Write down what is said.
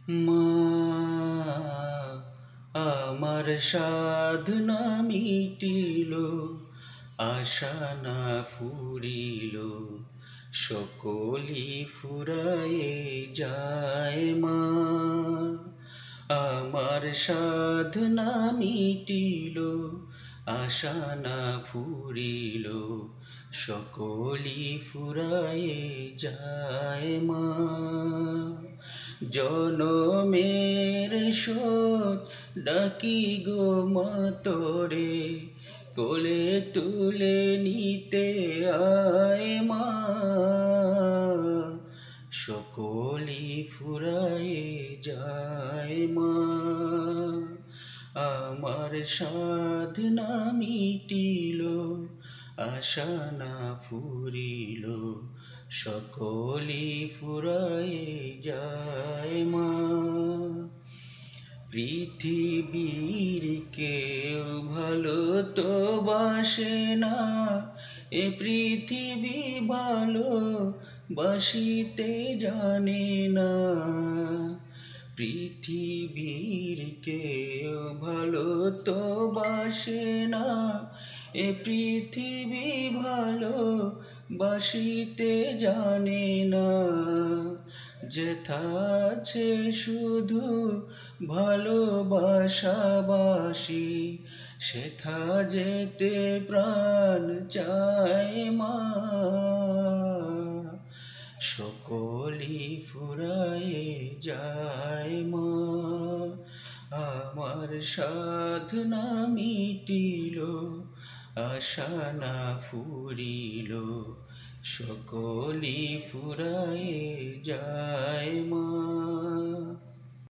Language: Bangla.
মা, আমার সাধনা মিটিল, আশা না ফুরিল, সকলি ফুরায়ে যায় মা। আমার সাধনা মিটিল, আশা না ফুরিল, সকলি ফুরায়ে যায় মা। জনমের শোধ ডাকি গো মা তোরে, কোলে তুলে নিতে আয় মা। সকলি ফুরায়ে যায় মা। আমার সাধনা মিটিল, আশা না ফুরিল, সকলি ফুরায়ে যায় মা। পৃথিবীর কেউ ভালো তো বাসে না, এ পৃথিবী ভালো বাসিতে জানে না। পৃথিবীর কেউ ভালো তো বাসে না, এ পৃথিবী ভালো বাসিতে জানে না। যেথা আছে শুধু ভালোবাসাবাসি, সেথা যেতে প্রাণ চায় মা। সকলি ফুরায়ে যায় মা। আমার সাধনা মিটিল, আশা না ফুরিল, সকলি ফুরায়ে যায় মা।